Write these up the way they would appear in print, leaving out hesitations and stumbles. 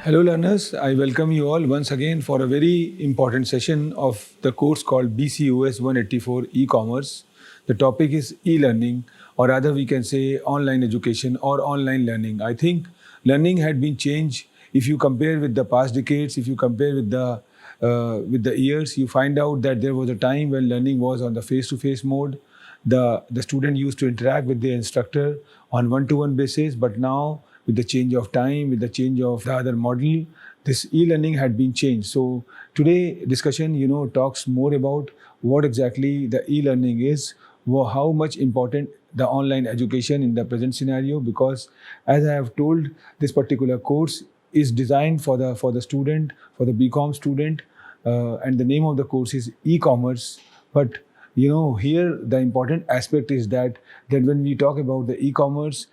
Hello, learners. I welcome you all once again for a very important session of the course called BCOS 184 E-commerce. The topic is e-learning, or rather, we can say online education or online learning. I think learning had been changed. If you compare with the past decades, if you compare with the years, you find out that there was a time when learning was on the face-to-face mode. The student used to interact with the instructor on one-to-one basis, but now with the change of time, with the change of the other model, this e-learning had been changed. So today discussion, talks more about what exactly the e-learning is, how much important the online education in the present scenario, because as I have told, this particular course is designed for the student, for the BCom student, and the name of the course is e-commerce. But here the important aspect is that when we talk about the e-commerce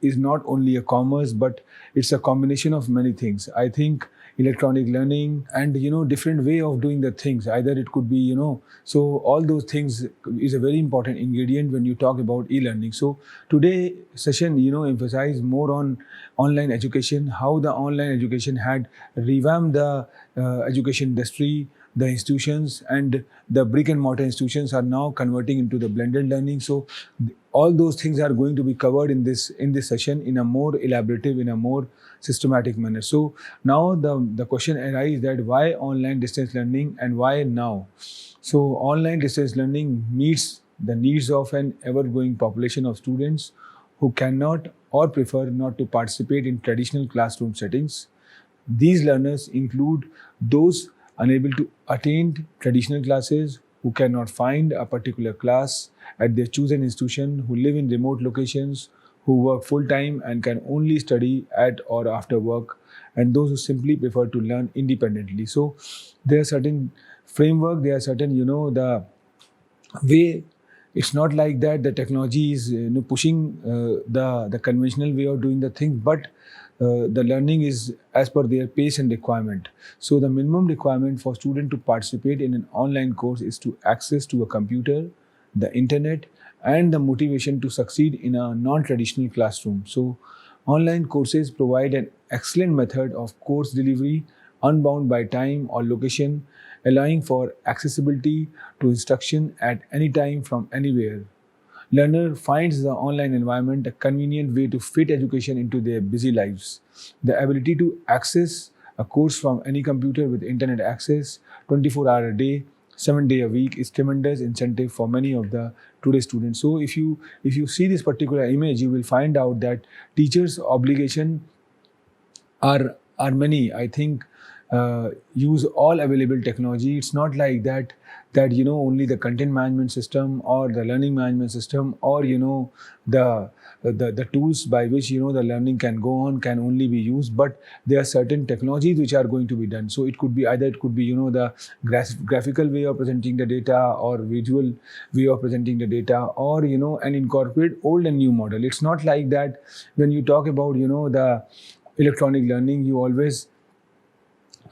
is not only a commerce, but it's a combination of many things. I think electronic learning and different way of doing the things. Either it could be so all those things is a very important ingredient when you talk about e-learning. So today session emphasize more on online education, how the online education had revamped the education industry, the institutions, and the brick and mortar institutions are now converting into the blended learning. So all those things are going to be covered in this session in a more elaborative, in a more systematic manner. So now the question arises that why online distance learning and why now? So online distance learning meets the needs of an ever-growing population of students who cannot or prefer not to participate in traditional classroom settings. These learners include those unable to attend traditional classes, who cannot find a particular class at their chosen institution, who live in remote locations, who work full-time and can only study at or after work, and those who simply prefer to learn independently. So there are certain framework, there are certain, the way. It's not like that the technology is pushing the conventional way of doing the thing, but the learning is as per their pace and requirement. So the minimum requirement for student to participate in an online course is to access to a computer, the internet, and the motivation to succeed in a non-traditional classroom. So online courses provide an excellent method of course delivery, unbound by time or location, allowing for accessibility to instruction at any time from anywhere. Learner finds the online environment a convenient way to fit education into their busy lives. The ability to access a course from any computer with internet access 24 hours a day, 7 days a week is tremendous incentive for many of the today's students. So if you see this particular image, you will find out that teachers' obligation are many. I think use all available technology. It's not like that only the content management system or the learning management system or the tools by which the learning can go on can only be used, but there are certain technologies which are going to be done. So it could be the graphical way of presenting the data or visual way of presenting the data, or and incorporate old and new model. It's not like that when you talk about the electronic learning, you always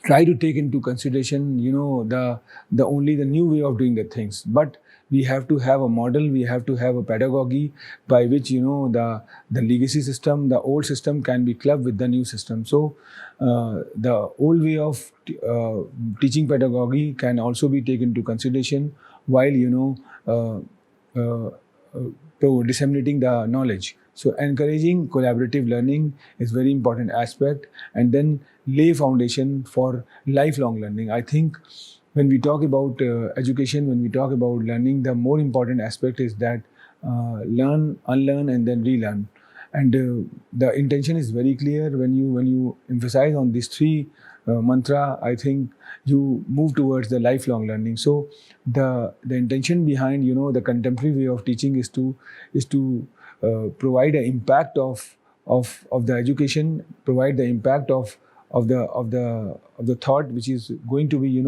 try to take into consideration the only the new way of doing the things, but we have to have a model, we have to have a pedagogy by which the legacy system, the old system can be clubbed with the new system. So the old way of teaching pedagogy can also be taken into consideration while uh, uh, disseminating the knowledge. So encouraging collaborative learning is very important aspect, and then lay foundation for lifelong learning. I think when we talk about education, when we talk about learning, the more important aspect is that learn, unlearn, and then relearn. And the intention is very clear when you emphasize on these three mantra. I think you move towards the lifelong learning. So the intention behind the contemporary way of teaching is to provide an impact of the education, provide the impact of the thought which is going to be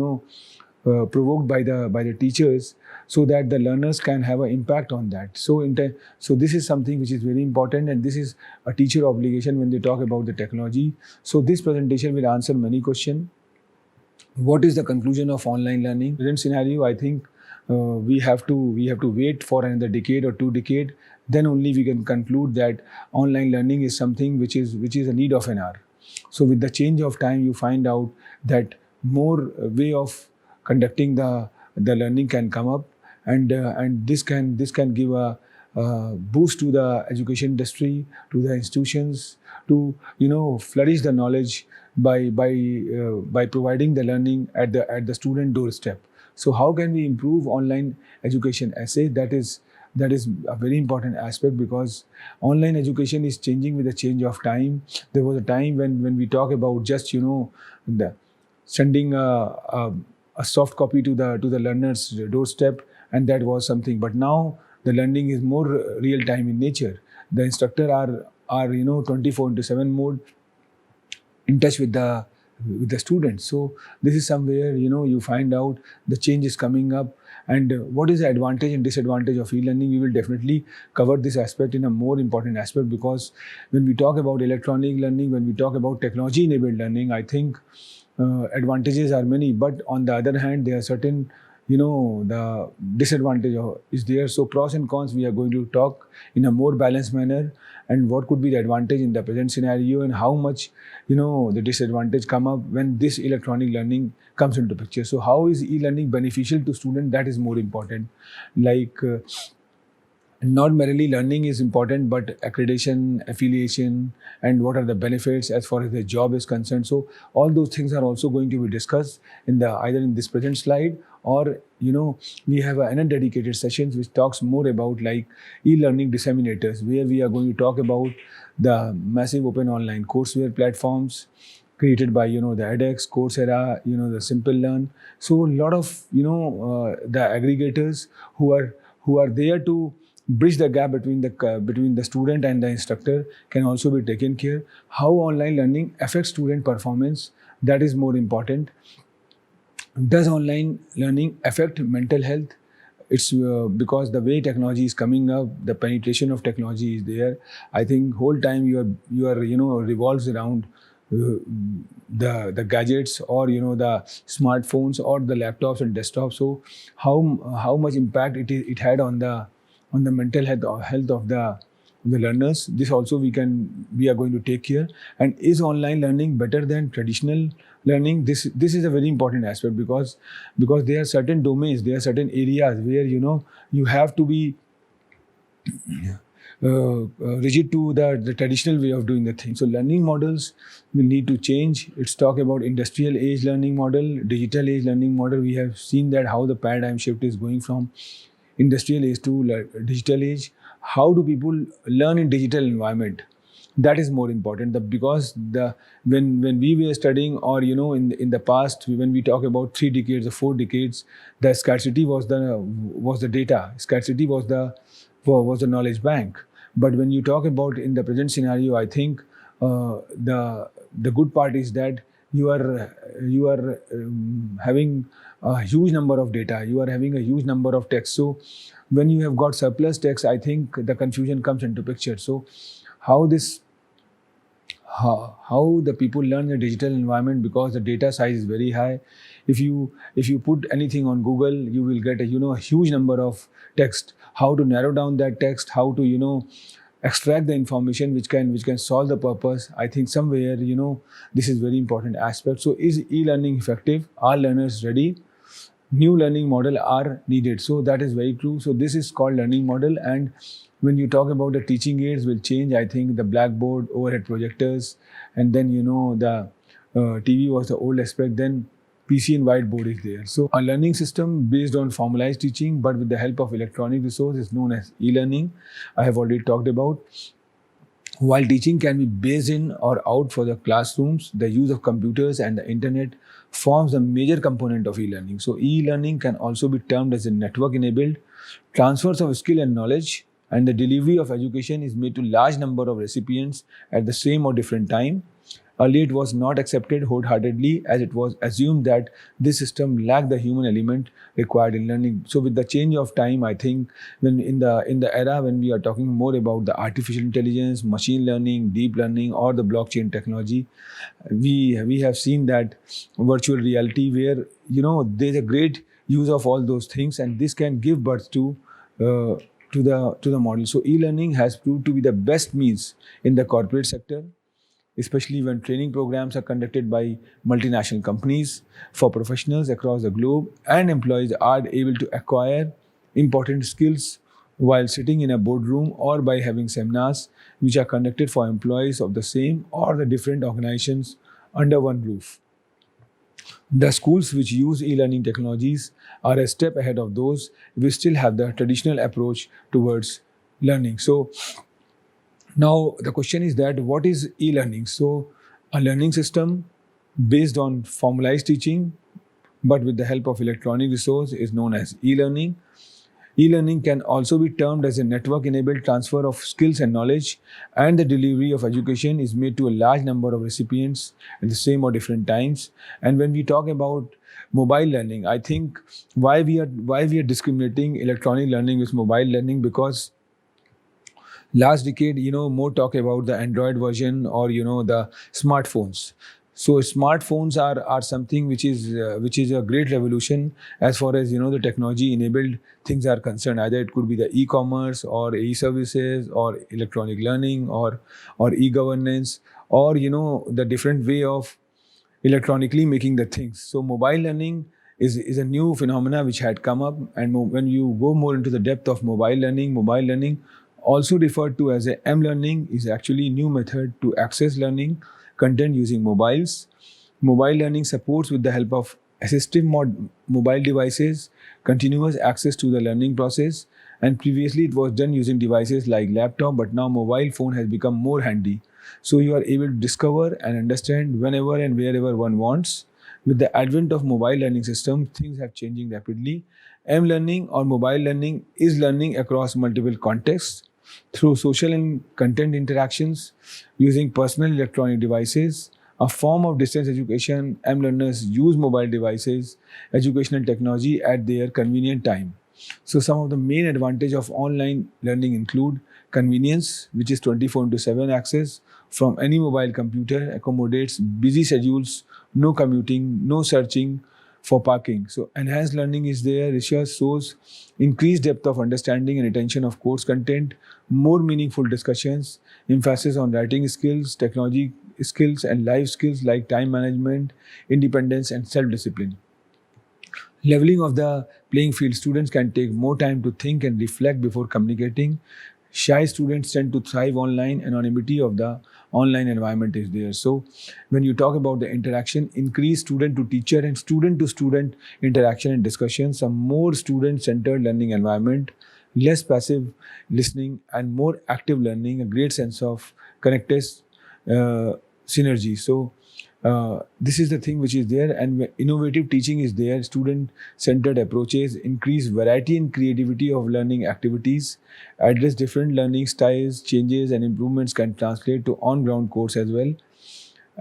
provoked by the teachers, so that the learners can have an impact on that. So this is something which is very important, and this is a teacher obligation when they talk about the technology. So this presentation will answer many questions. What is the conclusion of online learning? Present scenario, I think we have to wait for another decade or 2 decades. Then only we can conclude that online learning is something which is a need of an hour. So with the change of time, you find out that more way of conducting the learning can come up, and this can give a boost to the education industry, to the institutions, to flourish the knowledge by providing the learning at the student doorstep. So how can we improve online education essay? That is a very important aspect, because online education is changing with the change of time. There was a time when we talk about just the sending a soft copy to the learner's doorstep, and that was something. But now the learning is more real time in nature. The instructor are 24/7 mode, in touch with the students. So this is somewhere you find out the change is coming up. And what is the advantage and disadvantage of e-learning? We will definitely cover this aspect in a more important aspect, because when we talk about electronic learning, when we talk about technology enabled learning, I think advantages are many, but on the other hand there are certain the disadvantage is there. So pros and cons we are going to talk in a more balanced manner, and what could be the advantage in the present scenario, and how much the disadvantage come up when this electronic learning comes into picture. So how is e-learning beneficial to student? That is more important. Like not merely learning is important, but accreditation, affiliation, and what are the benefits as far as the job is concerned. So all those things are also going to be discussed in either in this present slide, or we have another dedicated sessions which talks more about like e-learning disseminators, where we are going to talk about the massive open online courseware platforms created by the edX, Coursera, the Simple Learn. So a lot of the aggregators who are there to bridge the gap between the student and the instructor can also be taken care. How online learning affects student performance, that is more important. Does online learning affect mental health? It's because the way technology is coming up, the penetration of technology is there. I think whole time you are revolves around the gadgets, or the smartphones or the laptops and desktops. So how much impact it had on the mental health of the learners. This also we are going to take care. And is online learning better than traditional learning? This is a very important aspect, because there are certain domains, there are certain areas where you have to be rigid to the traditional way of doing the thing. So learning models will need to change. It's talk about industrial age learning model, digital age learning model. We have seen that how the paradigm shift is going from industrial age to digital age. How do people learn in digital environment? That is more important. Because when we were studying, or in the past, when we talk about 3 decades or 4 decades, the scarcity was the data. Scarcity was the knowledge bank. But when you talk about in the present scenario, I think the good part is that you are having a huge number of data. You are having a huge number of text. So when you have got surplus text, I think the confusion comes into picture. So how the people learn the digital environment, because the data size is very high. If you put anything on Google, you will get a huge number of text. How to narrow down that text, how to extract the information which can solve the purpose. I think somewhere this is very important aspect. So is e-learning effective? Are learners ready? New learning model are needed. So that is very true. So this is called learning model. And when you talk about the teaching aids will change, I think the blackboard, overhead projectors, and then the TV was the old aspect. Then PC and whiteboard is there. So a learning system based on formalized teaching, but with the help of electronic resources, is known as e-learning. I have already talked about. While teaching can be based in or out for the classrooms, the use of computers and the internet forms a major component of e-learning. So e-learning can also be termed as a network-enabled transfers of skill and knowledge, and the delivery of education is made to large number of recipients at the same or different time. Earlier, it was not accepted wholeheartedly as it was assumed that this system lacked the human element required in learning. So, with the change of time, I think when in the era when we are talking more about the artificial intelligence, machine learning, deep learning, or the blockchain technology, we have seen that virtual reality where there's a great use of all those things, and this can give birth uh, to the model. So e-learning has proved to be the best means in the corporate sector, especially when training programs are conducted by multinational companies for professionals across the globe, and employees are able to acquire important skills while sitting in a boardroom or by having seminars which are conducted for employees of the same or the different organizations under one roof. The schools which use e-learning technologies are a step ahead of those which still have the traditional approach towards learning. So now the question is that what is e-learning? So a learning system based on formalized teaching but with the help of electronic resource is known as e-learning. E-learning can also be termed as a network-enabled transfer of skills and knowledge, and the delivery of education is made to a large number of recipients at the same or different times. And when we talk about mobile learning, I think why we are discriminating electronic learning with mobile learning, because last decade, more talk about the Android version or the smartphones. So smartphones are something which is a great revolution as far as the technology enabled things are concerned. Either it could be the e-commerce or e-services or electronic learning or e-governance, or the different way of electronically making the things. So mobile learning is a new phenomena which had come up, and when you go more into the depth of mobile learning, also referred to as a M-learning, is actually a new method to access learning content using mobiles. Mobile learning supports, with the help of assistive mobile devices, continuous access to the learning process. And previously it was done using devices like laptop, but now mobile phone has become more handy. So you are able to discover and understand whenever and wherever one wants. With the advent of mobile learning system, things have changing rapidly. M-learning or mobile learning is learning across multiple contexts through social and content interactions using personal electronic devices, a form of distance education. M learners use mobile devices, educational technology at their convenient time. So some of the main advantage of online learning include convenience, which is 24 into 7 access from any mobile computer, accommodates busy schedules, no commuting, no searching for parking. So enhanced learning is there. Research shows increased depth of understanding and retention of course content, more meaningful discussions, emphasis on writing skills, technology skills, and life skills like time management, independence, and self-discipline. Leveling of the playing field, students can take more time to think and reflect before communicating. Shy students tend to thrive online. Anonymity of the online environment is there. So when you talk about the interaction, increase student to teacher and student to student interaction and discussions, a more student centered learning environment, less passive listening and more active learning, a great sense of connected synergy. So this is the thing which is there, and innovative teaching is there. Student-centered approaches increase variety and creativity of learning activities, address different learning styles, changes and improvements can translate to on-ground course as well.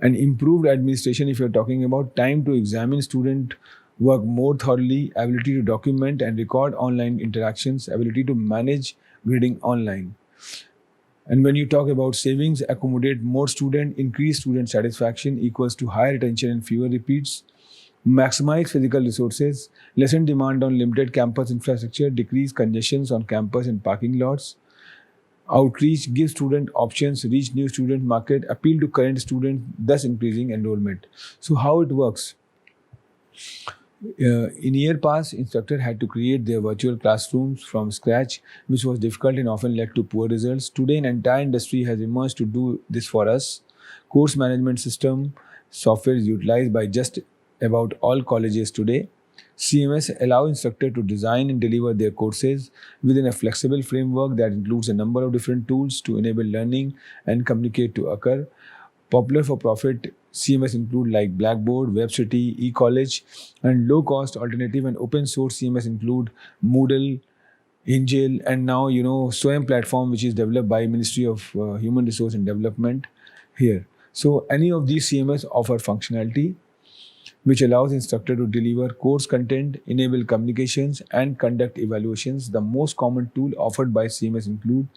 And improved administration, if you're talking about time to examine student work more thoroughly, ability to document and record online interactions, ability to manage grading online. And when you talk about savings, accommodate more student, increase student satisfaction equals to higher retention and fewer repeats. Maximize physical resources, lessen demand on limited campus infrastructure, decrease congestions on campus and parking lots. Outreach, give student options, reach new student market, appeal to current students, thus increasing enrollment. So how it works? In year past, instructor had to create their virtual classrooms from scratch, which was difficult and often led to poor results. Today, an entire industry has emerged to do this for us. Course management system software is utilized by just about all colleges today. CMS allow instructor to design and deliver their courses within a flexible framework that includes a number of different tools to enable learning and communicate to occur. Popular for-profit CMS include like Blackboard, WebCity, eCollege, and low-cost alternative and open-source CMS include Moodle, Angel, and now Swayam platform, which is developed by Ministry of Human Resource and Development here. So any of these CMS offer functionality which allows instructor to deliver course content, enable communications, and conduct evaluations. The most common tool offered by CMS include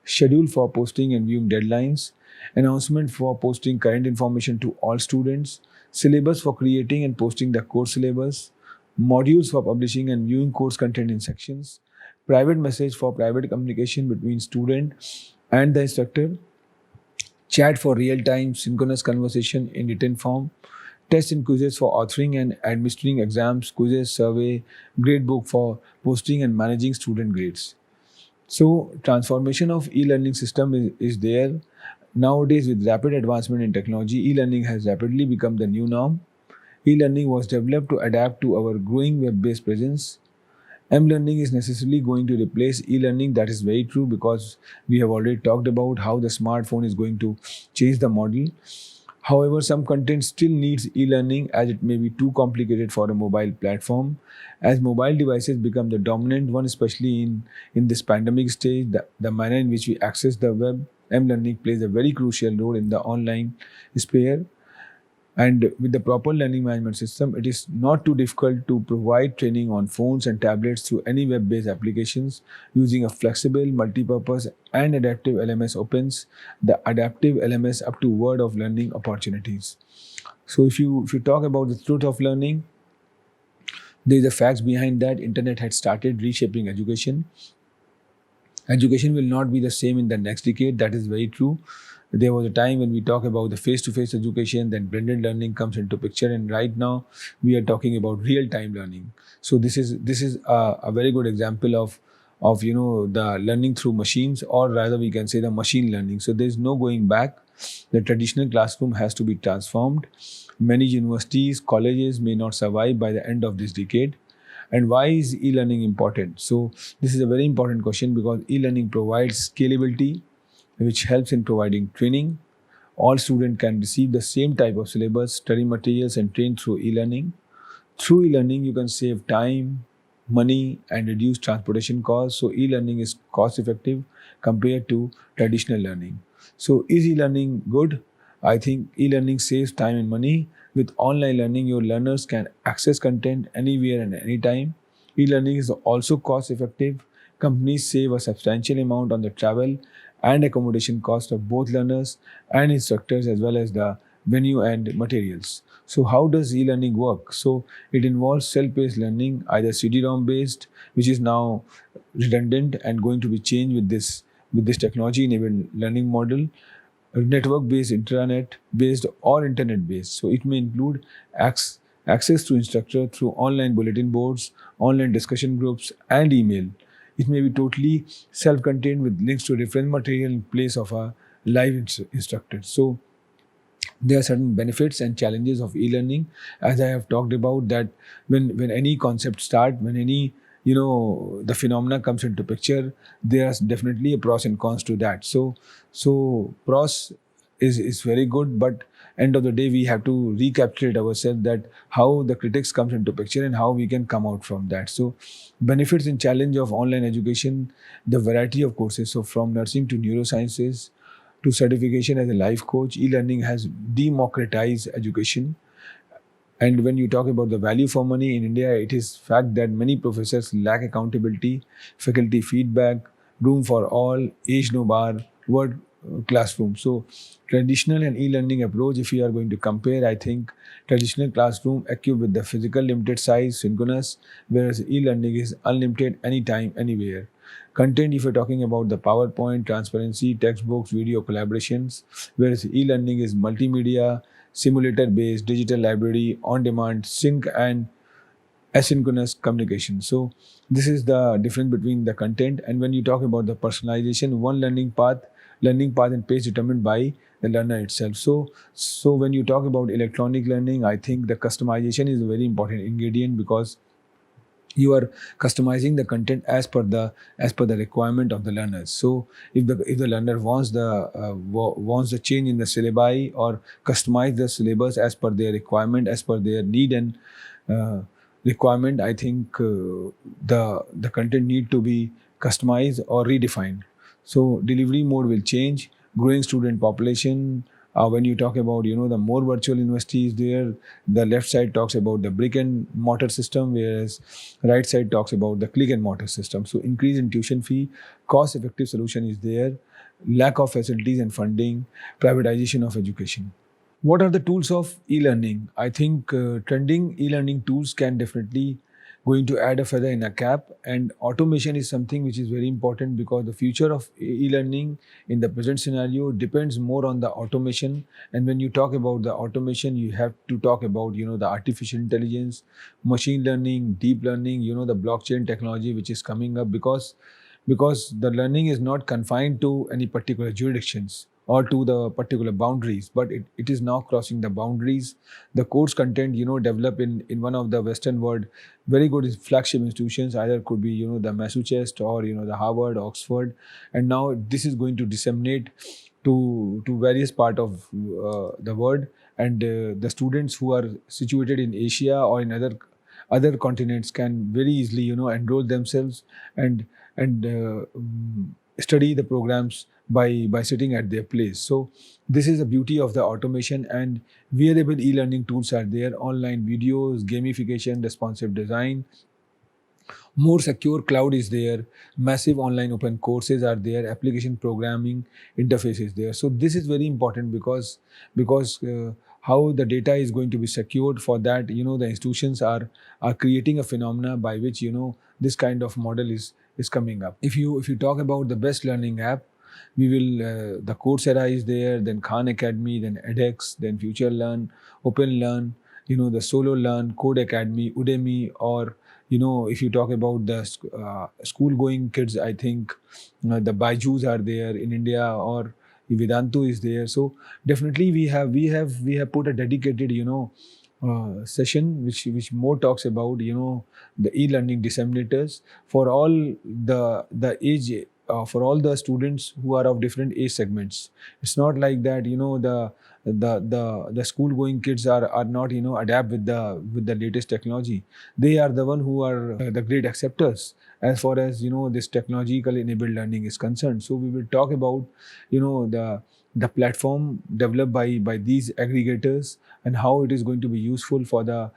schedule for posting and viewing deadlines, announcement for posting current information to all students, syllabus for creating and posting the course syllabus, modules for publishing and viewing course content in sections, private message for private communication between student and the instructor, chat for real-time synchronous conversation in written form, tests and quizzes for authoring and administering exams, quizzes, survey, gradebook for posting and managing student grades. So transformation of e-learning system is there. Nowadays, with rapid advancement in technology, e-learning has rapidly become the new norm. E-learning was developed to adapt to our growing web-based presence. M-learning is necessarily going to replace e-learning. That is very true because we have already talked about how the smartphone is going to change the model. However, some content still needs e-learning as it may be too complicated for a mobile platform. As mobile devices become the dominant one, especially in this pandemic stage, the manner in which we access the web, M-learning plays a very crucial role in the online sphere. And with the proper learning management system, it is not too difficult to provide training on phones and tablets through any web-based applications using a flexible, multi-purpose, and adaptive LMS opens the adaptive LMS up to word of learning opportunities. So if you talk about the truth of learning, there is a facts behind that. Internet had started reshaping education. Education will not be the same in the next decade. That is very true. There was a time when we talk about the face-to-face education, then blended learning comes into picture, and right now we are talking about real-time learning. So this is a very good example of the learning through machines, or rather we can say the machine learning. So there is no going back. The traditional classroom has to be transformed. Many universities, colleges may not survive by the end of this decade. And why is e-learning important? So this is a very important question because e-learning provides scalability, which helps in providing training. All students can receive the same type of syllabus, study materials, and train through e-learning. Through e-learning, you can save time, money, and reduce transportation costs. So e-learning is cost-effective compared to traditional learning. So is e-learning good? I think e-learning saves time and money. With online learning, your learners can access content anywhere and anytime. E-learning is also cost-effective. Companies save a substantial amount on the travel and accommodation cost of both learners and instructors as well as the venue and materials. So how does e-learning work? So it involves self-paced learning, either CD-ROM based, which is now redundant and going to be changed with this technology-enabled learning model, network-based, intranet-based, or internet-based. So it may include access to instructor through online bulletin boards, online discussion groups, and email. It may be totally self-contained with links to reference material in place of a live instructor. So there are certain benefits and challenges of e-learning, as I have talked about that when any concept start, when any the phenomena comes into picture, there's definitely a pros and cons to that. So pros is very good, but end of the day we have to recapitulate ourselves that how the critics comes into picture and how we can come out from that. So benefits and challenge of online education, the variety of courses, so from nursing to neurosciences to certification as a life coach, e-learning has democratized education. And when you talk about the value for money in India, it is fact that many professors lack accountability, faculty feedback, room for all, age no bar, word classroom. So traditional and e-learning approach, if you are going to compare, I think traditional classroom equipped with the physical limited size, synchronous, whereas e-learning is unlimited anytime, anywhere. Content, if you're talking about the PowerPoint, transparency, textbooks, video collaborations, whereas e-learning is multimedia, simulator based, digital library, on demand, sync and asynchronous communication. So this is the difference between the content. And when you talk about the personalization, one learning path and pace determined by the learner itself. So when you talk about electronic learning, I think the customization is a very important ingredient because you are customizing the content as per the requirement of the learners. So if the learner wants the change in the syllabi or customize the syllabus as per their requirement, as per their need and uh, requirement, I think the content need to be customized or redefined. So delivery mode will change. Growing student population, When you talk about, the more virtual university is there, the left side talks about the brick and mortar system, whereas right side talks about the click and mortar system. So increase in tuition fee, cost effective solution is there, lack of facilities and funding, privatization of education. What are the tools of e-learning? I think trending e-learning tools can definitely going to add a feather in a cap, and automation is something which is very important because the future of e-learning in the present scenario depends more on the automation. And when you talk about the automation, you have to talk about, the artificial intelligence, machine learning, deep learning, the blockchain technology which is coming up, because the learning is not confined to any particular jurisdictions or to the particular boundaries, but it is now crossing the boundaries. The course content, developed in one of the Western world very good flagship institutions, either could be, the Massachusetts or, the Harvard, Oxford, and now this is going to disseminate to various part of the world, and the students who are situated in Asia or in other continents can very easily, enroll themselves and study the programs by sitting at their place. So this is the beauty of the automation, and wearable e-learning tools are there, online videos, gamification, responsive design, more secure cloud is there, massive online open courses are there, application programming interface is there. So this is very important because how the data is going to be secured. For that, the institutions are creating a phenomena by which, this kind of model is coming up. If you talk about the best learning app, we will the Coursera is there, then Khan Academy, then edX, then Future Learn, Open Learn, the Solo Learn, Code Academy, Udemy, or if you talk about the school-going kids, I think the Byju's are there in India, or Vedantu is there. So definitely we have put a dedicated, session which more talks about, the e-learning disseminators for all the age, for all the students who are of different age segments. It's not like that, the school going kids are not, adapt with the latest technology. They are the one who are the great acceptors as far as, this technological enabled learning is concerned. So we will talk about, the platform developed by these aggregators, and how it is going to be useful for the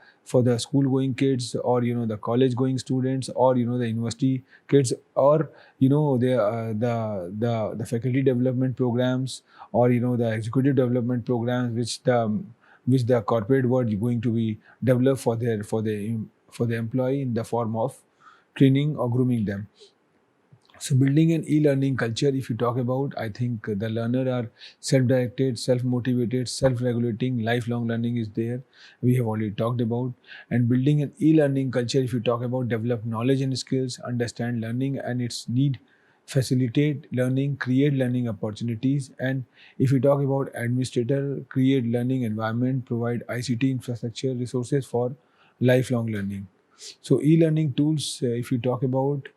school going kids, or, the college going students, or, the university kids, or, the faculty development programs, or, the executive development programs which the corporate world is going to be developed for the employee in the form of training or grooming them. So building an e-learning culture, if you talk about, I think the learner are self-directed, self-motivated, self-regulating, lifelong learning is there. We have already talked about. And building an e-learning culture, if you talk about, develop knowledge and skills, understand learning and its need, facilitate learning, create learning opportunities. And if you talk about administrator, create learning environment, provide ICT infrastructure, resources for lifelong learning. So e-learning tools, if you talk about,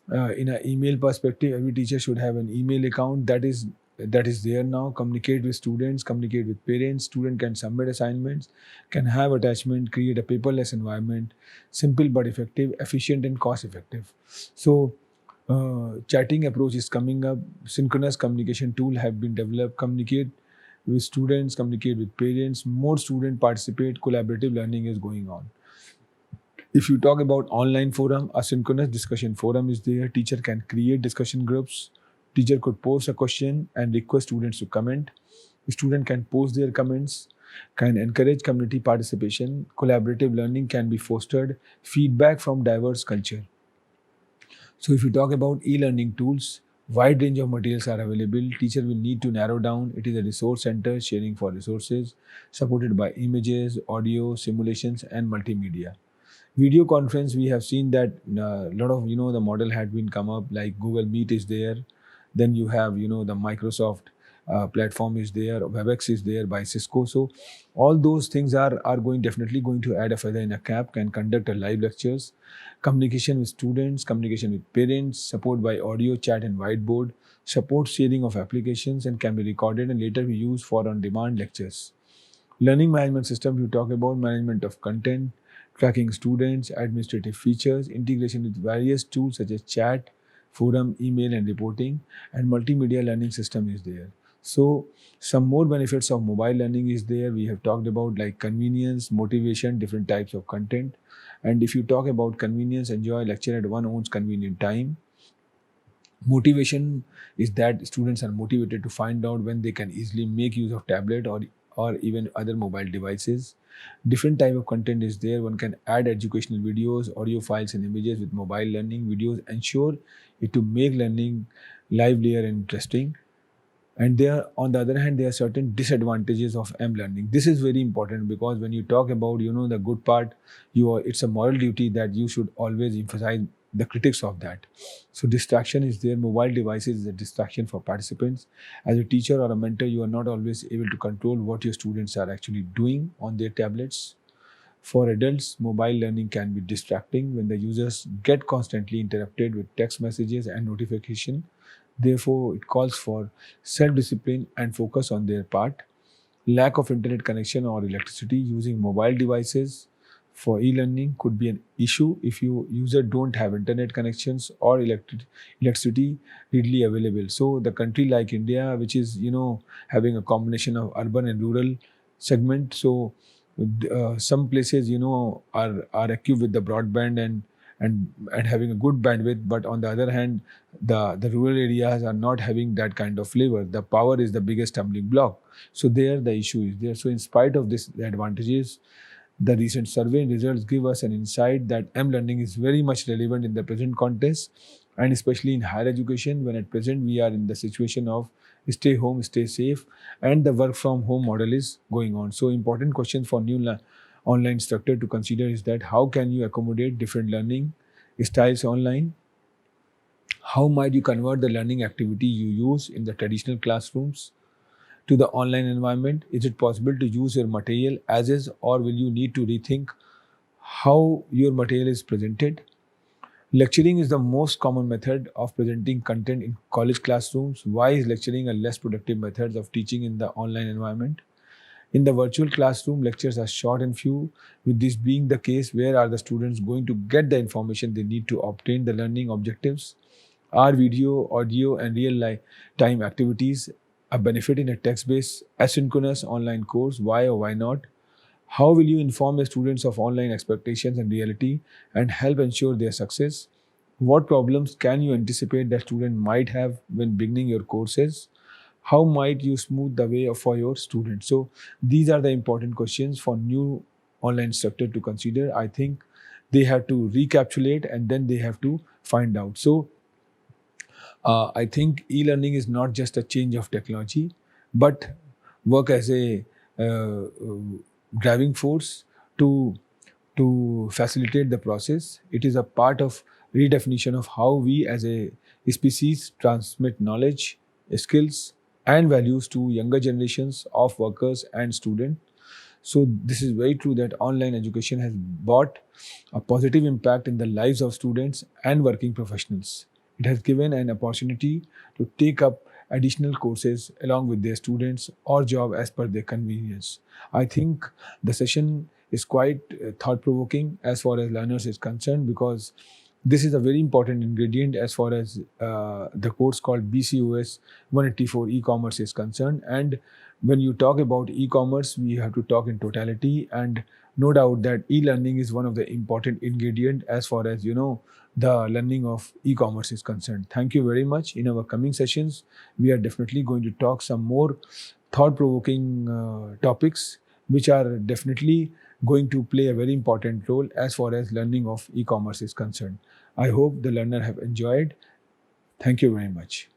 in an email perspective, every teacher should have an email account that is there now. Communicate with students, communicate with parents. Student can submit assignments, can have attachment, create a paperless environment, simple but effective, efficient and cost effective. So chatting approach is coming up. Synchronous communication tool have been developed. Communicate with students, communicate with parents. More student participate. Collaborative learning is going on. If you talk about online forum, asynchronous discussion forum is there. Teacher can create discussion groups. Teacher could post a question and request students to comment. Student can post their comments, can encourage community participation. Collaborative learning can be fostered. Feedback from diverse culture. So if you talk about e-learning tools, wide range of materials are available. Teacher will need to narrow down. It is a resource center, sharing for resources, supported by images, audio, simulations, and multimedia. Video conference, we have seen that a lot of, the model had been come up, like Google Meet is there. Then you have, the Microsoft platform is there, Webex is there by Cisco. So all those things are definitely going to add a feather in a cap. Can conduct a live lectures, communication with students, communication with parents, support by audio, chat and whiteboard, support sharing of applications, and can be recorded and later be used for on-demand lectures. Learning management system, you talk about management of content, tracking students, administrative features, integration with various tools such as chat, forum, email, and reporting, and multimedia learning system is there. So some more benefits of mobile learning is there. We have talked about like convenience, motivation, different types of content. And if you talk about convenience, enjoy lecture at one own's convenient time. Motivation is that students are motivated to find out when they can easily make use of tablet or even other mobile devices. Different type of content is there. One can add educational videos, audio files and images with mobile learning videos, ensure it to make learning livelier and interesting. And there, on the other hand, there are certain disadvantages of M learning. This is very important because when you talk about, the good part, it's a moral duty that you should always emphasize the critics of that. So distraction is there. Mobile devices is a distraction for participants. As a teacher or a mentor, you are not always able to control what your students are actually doing on their tablets. For adults, mobile learning can be distracting when the users get constantly interrupted with text messages and notification. Therefore, it calls for self-discipline and focus on their part. Lack of internet connection or electricity using mobile devices for e-learning could be an issue if you user don't have internet connections or electricity readily available. So the country like India, which is having a combination of urban and rural segment, so some places are equipped with the broadband and having a good bandwidth, but on the other hand, the rural areas are not having that kind of flavor. The power is the biggest stumbling block. So there the issue is there. So in spite of this the advantages, the recent survey results give us an insight that M-learning is very much relevant in the present context, and especially in higher education when at present we are in the situation of stay home, stay safe, and the work from home model is going on. So important question for new online instructor to consider is that how can you accommodate different learning styles online? How might you convert the learning activity you use in the traditional classrooms to the online environment? Is it possible to use your material as is, or will you need to rethink how your material is presented? Lecturing is the most common method of presenting content in college classrooms. Why is lecturing a less productive method of teaching in the online environment? In the virtual classroom, lectures are short and few. With this being the case, where are the students going to get the information they need to obtain the learning objectives? Are video, audio, and real-time activities a benefit in a text-based asynchronous online course? Why or why not? How will you inform the students of online expectations and reality and help ensure their success? What problems can you anticipate that student might have when beginning your courses? How might you smooth the way for your students? So these are the important questions for new online instructor to consider. I think they have to recapitulate and then they have to find out. So I think e-learning is not just a change of technology, but work as a driving force to facilitate the process. It is a part of redefinition of how we as a species transmit knowledge, skills, and values to younger generations of workers and students. So this is very true that online education has brought a positive impact in the lives of students and working professionals. It has given an opportunity to take up additional courses along with their students or job as per their convenience. I think the session is quite thought-provoking as far as learners is concerned, because this is a very important ingredient as far as the course called BCOS 184 e-commerce is concerned. And when you talk about e-commerce, we have to talk in totality, and no doubt that e-learning is one of the important ingredient as far as the learning of e-commerce is concerned. Thank you very much. In our coming sessions, we are definitely going to talk some more thought-provoking topics, which are definitely going to play a very important role as far as learning of e-commerce is concerned. I hope the learner have enjoyed. Thank you very much.